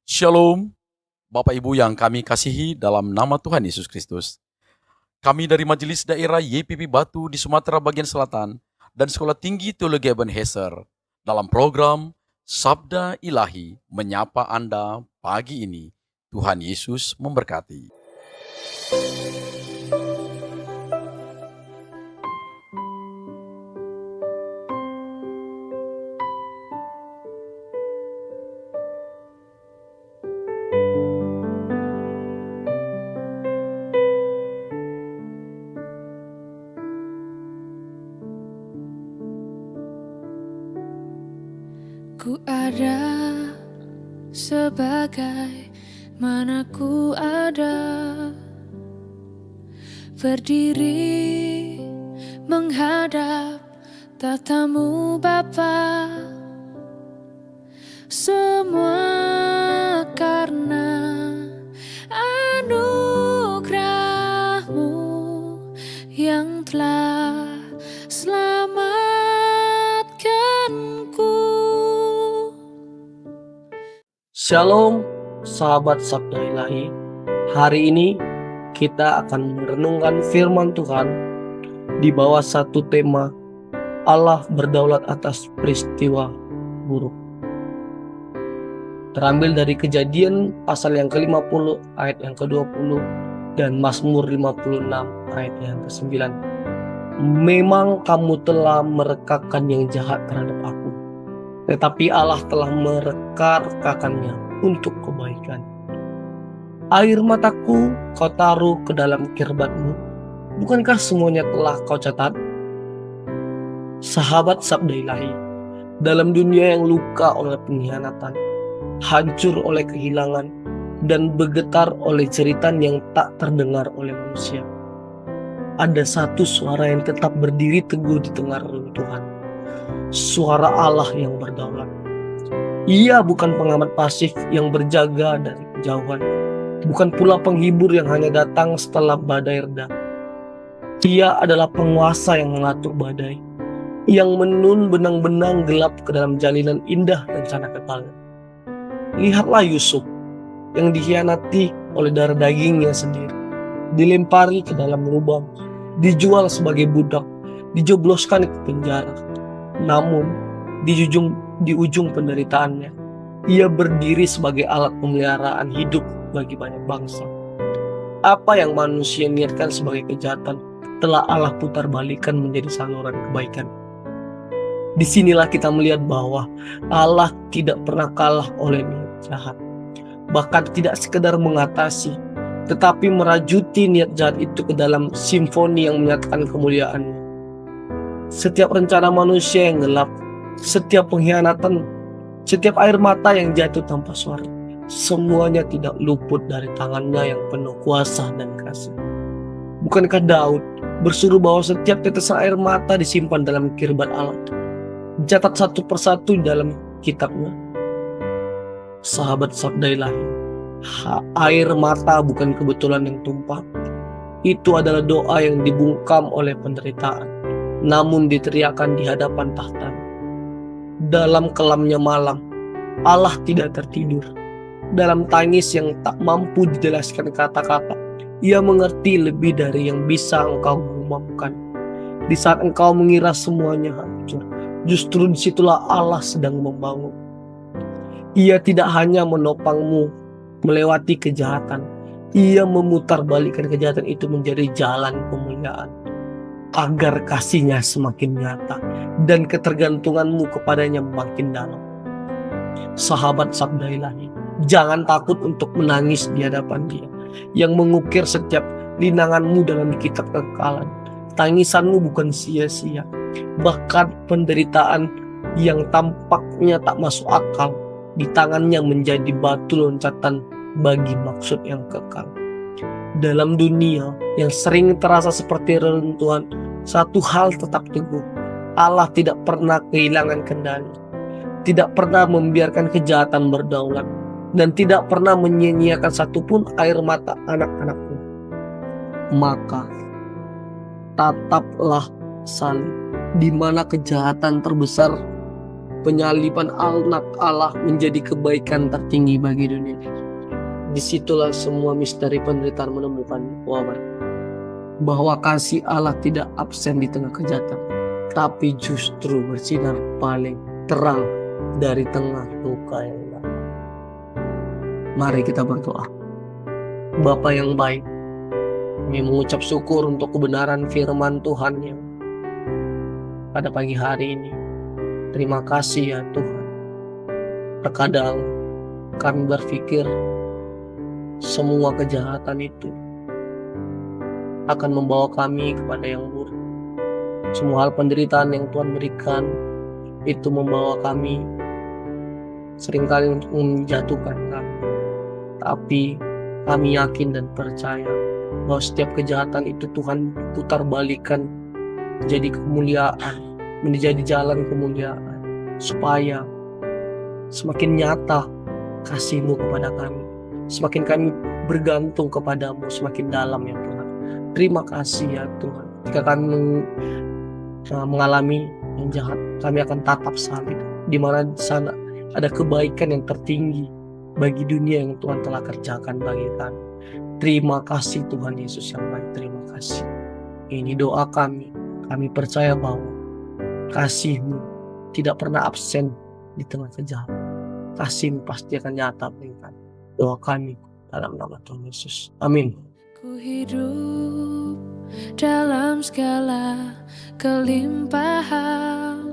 Shalom, Bapak Ibu yang kami kasihi dalam nama Tuhan Yesus Kristus. Kami dari Majelis Daerah YPP Batu di Sumatera bagian Selatan dan Sekolah Tinggi Teologi Ebenezer dalam program Sabda Ilahi menyapa Anda pagi ini. Tuhan Yesus memberkati. Ku ada sebagai mana ku ada, berdiri menghadap tatamu Bapa. Semua karena anugerah-Mu yang telah selamatkanku. Shalom, sahabat Sabda Ilahi. Hari ini kita akan merenungkan firman Tuhan di bawah satu tema Allah berdaulat atas peristiwa buruk. Terambil dari Kejadian pasal yang ke-50 ayat yang ke-20 dan Mazmur 56 ayat yang ke-9. Memang kamu telah merekakan yang jahat terhadap aku, tetapi Allah telah mereka-rekakannya untuk kebaikan. Air mataku kau taruh ke dalam kirbatmu, bukankah semuanya telah kau catat? Sahabat Sabda Ilahi, dalam dunia yang luka oleh pengkhianatan, hancur oleh kehilangan, dan bergetar oleh jeritan yang tak terdengar oleh manusia, ada satu suara yang tetap berdiri teguh di tengah reruntuhan. Suara Allah yang berdaulat. Ia bukan pengamat pasif yang berjaga dari kejauhan, bukan pula penghibur yang hanya datang setelah badai reda. Ia adalah penguasa yang mengatur badai, yang menun benang-benang gelap ke dalam jalinan indah rencana kekalnya. Lihatlah Yusuf yang dikhianati oleh darah dagingnya sendiri, dilempari ke dalam lubang, dijual sebagai budak, dijebloskan ke penjara. Namun di ujung penderitaannya, ia berdiri sebagai alat pemeliharaan hidup bagi banyak bangsa. Apa yang manusia niatkan sebagai kejahatan telah Allah putar balikan menjadi saluran kebaikan. Disinilah kita melihat bahwa Allah tidak pernah kalah oleh niat jahat, bahkan tidak sekedar mengatasi, tetapi merajuti niat jahat itu ke dalam simfoni yang menyatakan kemuliaannya. Setiap rencana manusia yang gelap, setiap pengkhianatan, setiap air mata yang jatuh tanpa suara, semuanya tidak luput dari tangannya yang penuh kuasa dan kasih. Bukankah Daud bersuruh bahwa setiap tetesan air mata disimpan dalam kirbat Allah, dicatat satu persatu dalam kitabnya? Sahabat Sabda Ilahi, air mata bukan kebetulan yang tumpah. Itu adalah doa yang dibungkam oleh penderitaan, namun diteriakkan di hadapan tahta. Dalam kelamnya malam, Allah tidak tertidur. Dalam tangis yang tak mampu dijelaskan kata-kata, Ia mengerti lebih dari yang bisa engkau mengumumkan. Di saat engkau mengira semuanya hancur, justru disitulah Allah sedang membangun. Ia tidak hanya menopangmu melewati kejahatan, Ia memutarbalikkan kejahatan itu menjadi jalan kemuliaan, agar kasih-Nya semakin nyata dan ketergantunganmu kepadanya makin dalam. Sahabat Sabda Ilahi, jangan takut untuk menangis di hadapan Dia yang mengukir setiap linanganmu dalam kitab kekekalan. Tangisanmu bukan sia-sia, bahkan penderitaan yang tampaknya tak masuk akal di tangannya menjadi batu loncatan bagi maksud yang kekal. Dalam dunia yang sering terasa seperti reruntuhan, satu hal tetap teguh: Allah tidak pernah kehilangan kendali, tidak pernah membiarkan kejahatan berdaulat, dan tidak pernah menyia-nyiakan satupun air mata anak-anakmu. Maka tataplah salib, di mana kejahatan terbesar penyaliban anak Allah menjadi kebaikan tertinggi bagi dunia. Disitulah semua misteri penderitaan menemukan wabah. Bahwa kasih Allah tidak absen di tengah kejahatan, tapi justru bersinar paling terang dari tengah luka yang dalam. Mari kita berdoa. Bapa yang baik, kami mengucap syukur untuk kebenaran firman Tuhan yang pada pagi hari ini. Terima kasih ya Tuhan. Terkadang kami berpikir semua kejahatan itu akan membawa kami kepada yang buruk. Semua hal penderitaan yang Tuhan berikan itu membawa kami seringkali untuk menjatuhkan kami. Tapi kami yakin dan percaya bahwa setiap kejahatan itu Tuhan putar balikan menjadi kemuliaan, menjadi jalan kemuliaan, supaya semakin nyata kasih-Mu kepada kami, semakin kami bergantung kepadamu semakin dalam ya Tuhan. Terima kasih ya Tuhan. Jika kami mengalami yang jahat, kami akan tatap salib, di mana di sana ada kebaikan yang tertinggi bagi dunia yang Tuhan telah kerjakan bagi kami. Terima kasih Tuhan Yesus yang baik. Terima kasih. Ini doa kami. Kami percaya bahwa kasih-Mu tidak pernah absen di tengah kejahatan. Kasih-Mu pasti akan nyata bagi kami. Doa kami dalam nama Tuhan Yesus. Amin. Ku hidup dalam segala kelimpahan.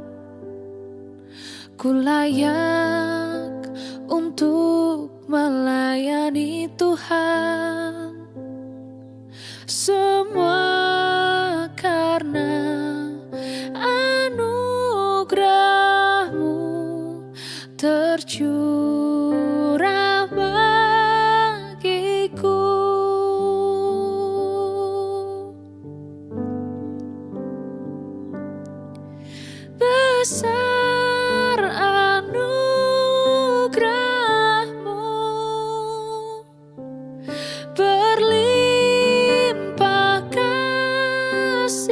Ku layak untuk melayani Tuhan. Semua karena anugerah-Mu tercurah bagiku. Besar anugerah-Mu, berlimpah kasih-Mu,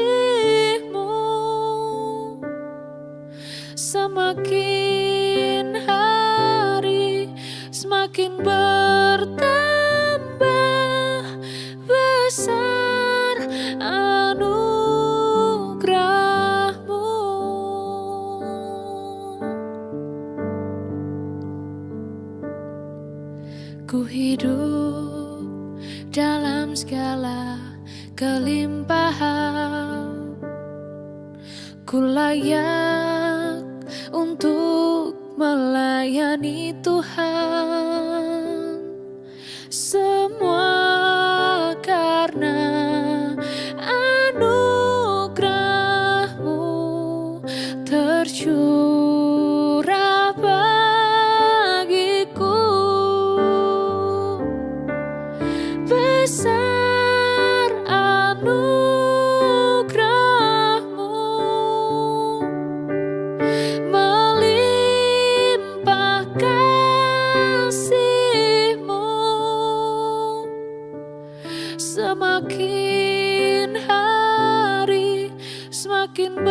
semakin hari semakin bertambah besar anugerah-Mu. Ku hidup dalam segala kelimpahan. Ku layak untuk melayani Tuhan. Semua karena anugerah-Mu tercurah bagiku. Besar anugerah-Mu, melimpah kasih-Mu, semakin hari semakin